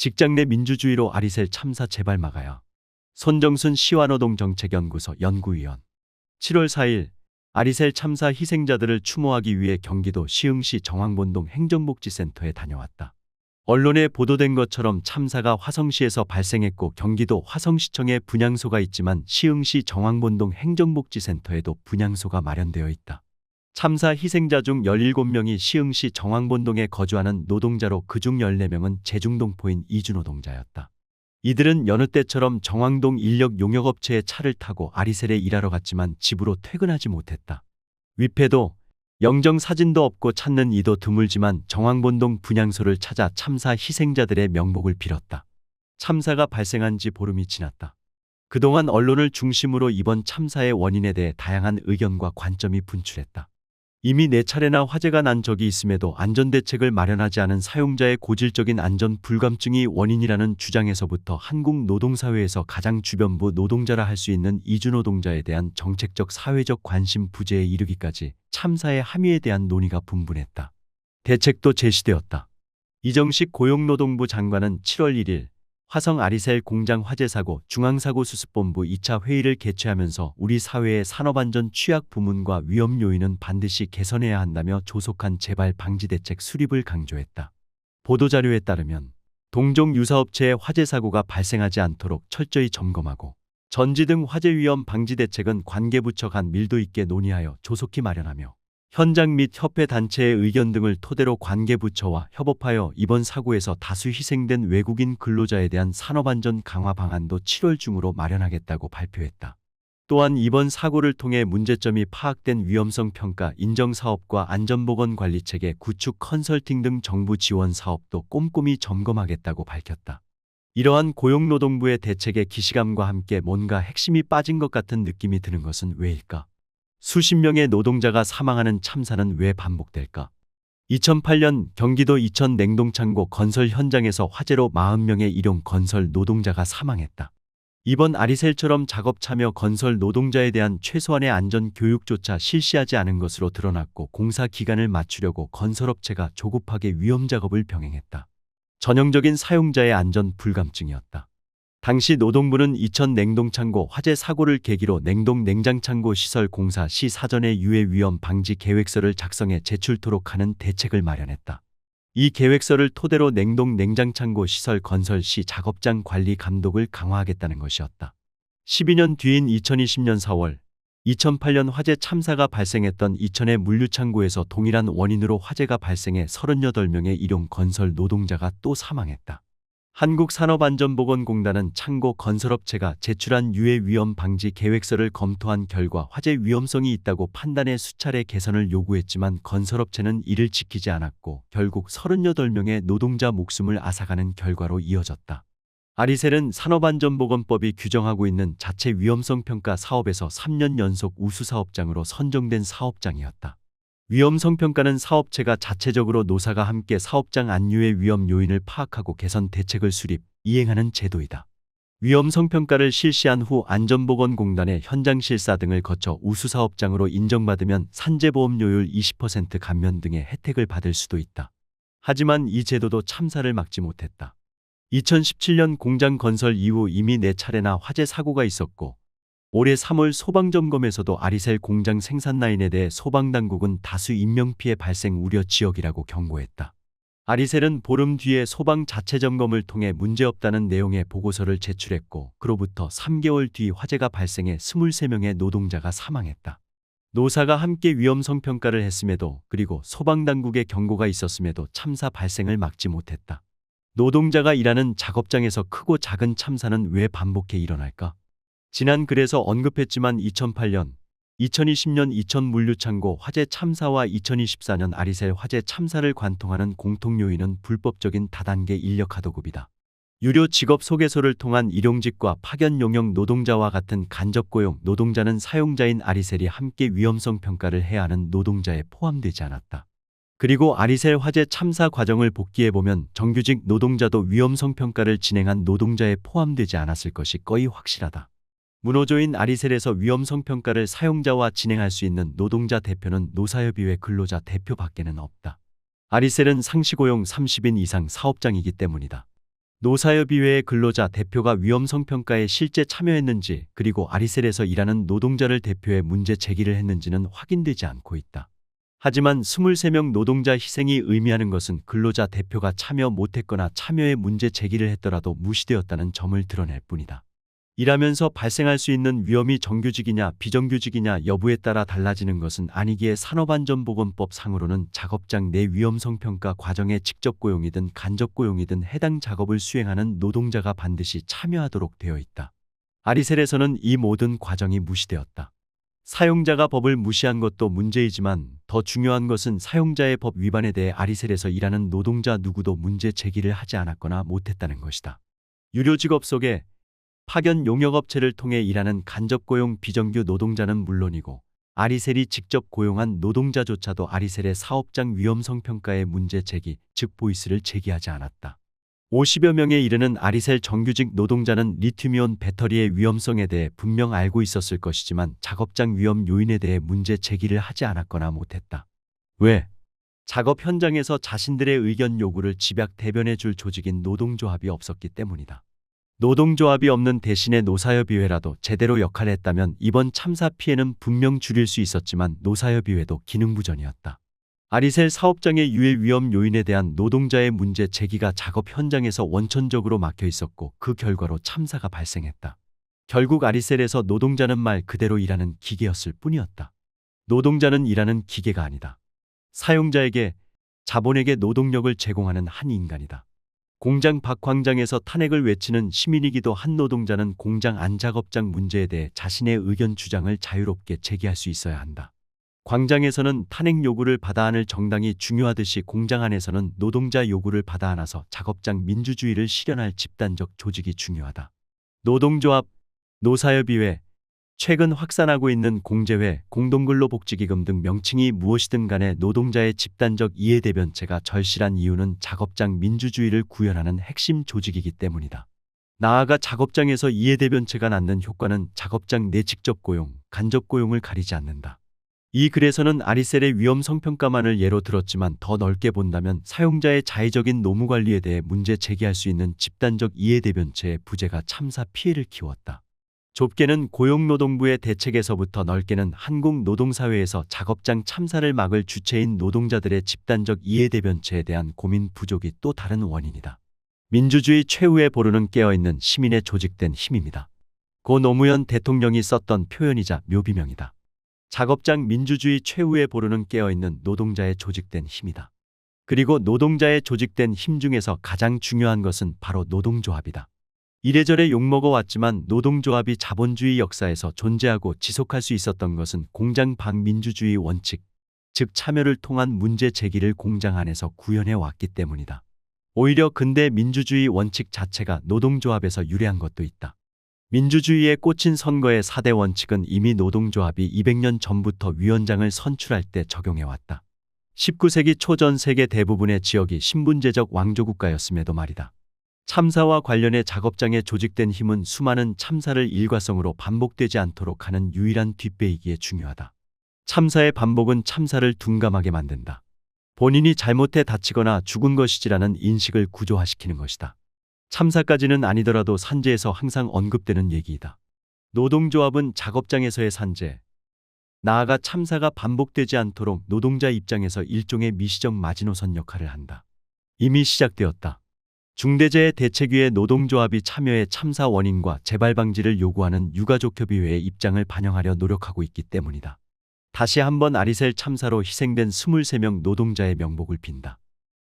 직장 내 민주주의로 아리셀 참사 제발 막아야. 손정순 시와노동정책연구소 연구위원. 7월 4일 아리셀 참사 희생자들을 추모하기 위해 경기도 시흥시 정왕본동 행정복지센터에 다녀왔다. 언론에 보도된 것처럼 참사가 화성시에서 발생했고 경기도 화성시청에 분향소가 있지만 시흥시 정왕본동 행정복지센터에도 분향소가 마련되어 있다. 참사 희생자 중 17명이 시흥시 정왕본동에 거주하는 노동자로 그중 14명은 제중동포인 이주노동자였다. 이들은 여느 때처럼 정왕동 인력 용역업체의 차를 타고 아리셀에 일하러 갔지만 집으로 퇴근하지 못했다. 위패도 영정 사진도 없고 찾는 이도 드물지만 정왕본동 분향소를 찾아 참사 희생자들의 명복을 빌었다. 참사가 발생한 지 보름이 지났다. 그동안 언론을 중심으로 이번 참사의 원인에 대해 다양한 의견과 관점이 분출했다. 이미 4차례나 화재가 난 적이 있음에도 안전대책을 마련하지 않은 사용자의 고질적인 안전 불감증이 원인이라는 주장에서부터 한국노동사회에서 가장 주변부 노동자라 할 수 있는 이주노동자에 대한 정책적 사회적 관심 부재에 이르기까지 참사의 함의에 대한 논의가 분분했다. 대책도 제시되었다. 이정식 고용노동부 장관은 7월 1일 화성 아리셀 공장 화재 사고 중앙사고수습본부 2차 회의를 개최하면서 우리 사회의 산업안전 취약 부문과 위험 요인은 반드시 개선해야 한다며 조속한 재발 방지 대책 수립을 강조했다. 보도자료에 따르면 동종 유사업체의 화재 사고가 발생하지 않도록 철저히 점검하고 전지 등 화재 위험 방지 대책은 관계부처 간 밀도 있게 논의하여 조속히 마련하며 현장 및 협회 단체의 의견 등을 토대로 관계부처와 협업하여 이번 사고에서 다수 희생된 외국인 근로자에 대한 산업안전 강화 방안도 7월 중으로 마련하겠다고 발표했다. 또한 이번 사고를 통해 문제점이 파악된 위험성 평가 인정 사업과 안전보건관리체계 구축 컨설팅 등 정부 지원 사업도 꼼꼼히 점검하겠다고 밝혔다. 이러한 고용노동부의 대책의 기시감과 함께 뭔가 핵심이 빠진 것 같은 느낌이 드는 것은 왜일까? 수십 명의 노동자가 사망하는 참사는 왜 반복될까? 2008년 경기도 이천 냉동창고 건설 현장에서 화재로 40명의 일용 건설 노동자가 사망했다. 이번 아리셀처럼 작업 참여 건설 노동자에 대한 최소한의 안전 교육조차 실시하지 않은 것으로 드러났고 공사 기간을 맞추려고 건설업체가 조급하게 위험 작업을 병행했다. 전형적인 사용자의 안전 불감증이었다. 당시 노동부는 이천 냉동창고 화재 사고를 계기로 냉동 냉장창고 시설 공사 시 사전에 유해 위험 방지 계획서를 작성해 제출토록 하는 대책을 마련했다. 이 계획서를 토대로 냉동 냉장창고 시설 건설 시 작업장 관리 감독을 강화하겠다는 것이었다. 12년 뒤인 2020년 4월 2008년 화재 참사가 발생했던 이천의 물류창고에서 동일한 원인으로 화재가 발생해 38명의 일용 건설 노동자가 또 사망했다. 한국산업안전보건공단은 창고 건설업체가 제출한 유해 위험 방지 계획서를 검토한 결과 화재 위험성이 있다고 판단해 수차례 개선을 요구했지만 건설업체는 이를 지키지 않았고 결국 38명의 노동자 목숨을 앗아가는 결과로 이어졌다. 아리셀은 산업안전보건법이 규정하고 있는 자체 위험성 평가 사업에서 3년 연속 우수사업장으로 선정된 사업장이었다. 위험성 평가는 사업체가 자체적으로 노사가 함께 사업장 안유의 위험 요인을 파악하고 개선 대책을 수립, 이행하는 제도이다. 위험성 평가를 실시한 후 안전보건공단의 현장 실사 등을 거쳐 우수사업장으로 인정받으면 산재보험료율 20% 감면 등의 혜택을 받을 수도 있다. 하지만 이 제도도 참사를 막지 못했다. 2017년 공장 건설 이후 이미 4차례나 화재 사고가 있었고 올해 3월 소방점검에서도 아리셀 공장 생산 라인에 대해 소방당국은 다수 인명피해 발생 우려 지역이라고 경고했다. 아리셀은 보름 뒤에 소방 자체 점검을 통해 문제없다는 내용의 보고서를 제출했고 그로부터 3개월 뒤 화재가 발생해 23명의 노동자가 사망했다. 노사가 함께 위험성 평가를 했음에도 그리고 소방당국의 경고가 있었음에도 참사 발생을 막지 못했다. 노동자가 일하는 작업장에서 크고 작은 참사는 왜 반복해 일어날까? 지난 글에서 언급했지만 2008년, 2020년 이천 물류창고 화재 참사와 2024년 아리셀 화재 참사를 관통하는 공통 요인은 불법적인 다단계 인력 가도급이다. 유료 직업 소개소를 통한 일용직과 파견 용역 노동자와 같은 간접 고용 노동자는 사용자인 아리셀이 함께 위험성 평가를 해야 하는 노동자에 포함되지 않았다. 그리고 아리셀 화재 참사 과정을 복기해보면 정규직 노동자도 위험성 평가를 진행한 노동자에 포함되지 않았을 것이 거의 확실하다. 문호조인 아리셀에서 위험성 평가를 사용자와 진행할 수 있는 노동자 대표는 노사협의회 근로자 대표 밖에는 없다. 아리셀은 상시고용 30인 이상 사업장이기 때문이다. 노사협의회의 근로자 대표가 위험성 평가에 실제 참여했는지, 그리고 아리셀에서 일하는 노동자를 대표해 문제 제기를 했는지는 확인되지 않고 있다. 하지만 23명 노동자 희생이 의미하는 것은 근로자 대표가 참여 못했거나 참여에 문제 제기를 했더라도 무시되었다는 점을 드러낼 뿐이다. 일하면서 발생할 수 있는 위험이 정규직이냐 비정규직이냐 여부에 따라 달라지는 것은 아니기에 산업안전보건법 상으로는 작업장 내 위험성 평가 과정에 직접 고용이든 간접 고용이든 해당 작업을 수행하는 노동자가 반드시 참여하도록 되어 있다. 아리셀에서는 이 모든 과정이 무시되었다. 사용자가 법을 무시한 것도 문제이지만 더 중요한 것은 사용자의 법 위반에 대해 아리셀에서 일하는 노동자 누구도 문제 제기를 하지 않았거나 못했다는 것이다. 유료직업 속에 파견 용역업체를 통해 일하는 간접고용 비정규 노동자는 물론이고 아리셀이 직접 고용한 노동자조차도 아리셀의 사업장 위험성 평가의 문제 제기, 즉 보이스를 제기하지 않았다. 50여 명에 이르는 아리셀 정규직 노동자는 리튬이온 배터리의 위험성에 대해 분명 알고 있었을 것이지만 작업장 위험 요인에 대해 문제 제기를 하지 않았거나 못했다. 왜? 작업 현장에서 자신들의 의견 요구를 집약 대변해 줄 조직인 노동조합이 없었기 때문이다. 노동조합이 없는 대신에 노사협의회라도 제대로 역할을 했다면 이번 참사 피해는 분명 줄일 수 있었지만 노사협의회도 기능부전이었다. 아리셀 사업장의 유해 위험 요인에 대한 노동자의 문제 제기가 작업 현장에서 원천적으로 막혀 있었고 그 결과로 참사가 발생했다. 결국 아리셀에서 노동자는 말 그대로 일하는 기계였을 뿐이었다. 노동자는 일하는 기계가 아니다. 사용자에게, 자본에게 노동력을 제공하는 한 인간이다. 공장 밖 광장에서 탄핵을 외치는 시민이기도 한 노동자는 공장 안 작업장 문제에 대해 자신의 의견 주장을 자유롭게 제기할 수 있어야 한다. 광장에서는 탄핵 요구를 받아 안을 정당이 중요하듯이 공장 안에서는 노동자 요구를 받아 안아서 작업장 민주주의를 실현할 집단적 조직이 중요하다. 노동조합, 노사협의회, 최근 확산하고 있는 공제회, 공동근로복지기금 등 명칭이 무엇이든 간에 노동자의 집단적 이해대변체가 절실한 이유는 작업장 민주주의를 구현하는 핵심 조직이기 때문이다. 나아가 작업장에서 이해대변체가 낳는 효과는 작업장 내 직접 고용, 간접 고용을 가리지 않는다. 이 글에서는 아리셀의 위험 성평가만을 예로 들었지만 더 넓게 본다면 사용자의 자의적인 노무관리에 대해 문제 제기할 수 있는 집단적 이해대변체의 부재가 참사 피해를 키웠다. 좁게는 고용노동부의 대책에서부터 넓게는 한국노동사회에서 작업장 참사를 막을 주체인 노동자들의 집단적 이해대변체에 대한 고민 부족이 또 다른 원인이다. 민주주의 최후의 보루는 깨어있는 시민의 조직된 힘입니다. 고 노무현 대통령이 썼던 표현이자 묘비명이다. 작업장 민주주의 최후의 보루는 깨어있는 노동자의 조직된 힘이다. 그리고 노동자의 조직된 힘 중에서 가장 중요한 것은 바로 노동조합이다. 이래저래 욕먹어왔지만 노동조합이 자본주의 역사에서 존재하고 지속할 수 있었던 것은 공장 반민주주의 원칙, 즉 참여를 통한 문제 제기를 공장 안에서 구현해 왔기 때문이다. 오히려 근대 민주주의 원칙 자체가 노동조합에서 유래한 것도 있다. 민주주의에 꽂힌 선거의 4대 원칙은 이미 노동조합이 200년 전부터 위원장을 선출할 때 적용해왔다. 19세기 초 전 세계 대부분의 지역이 신분제적 왕조국가였음에도 말이다. 참사와 관련해 작업장에 조직된 힘은 수많은 참사를 일과성으로 반복되지 않도록 하는 유일한 뒷배이기에 중요하다. 참사의 반복은 참사를 둔감하게 만든다. 본인이 잘못해 다치거나 죽은 것이지라는 인식을 구조화시키는 것이다. 참사까지는 아니더라도 산재에서 항상 언급되는 얘기이다. 노동조합은 작업장에서의 산재, 나아가 참사가 반복되지 않도록 노동자 입장에서 일종의 미시적 마지노선 역할을 한다. 이미 시작되었다. 중대재해대책위의 노동조합이 참여해 참사 원인과 재발 방지를 요구하는 유가족협의회의 입장을 반영하려 노력하고 있기 때문이다. 다시 한번 아리셀 참사로 희생된 23명 노동자의 명복을 빈다.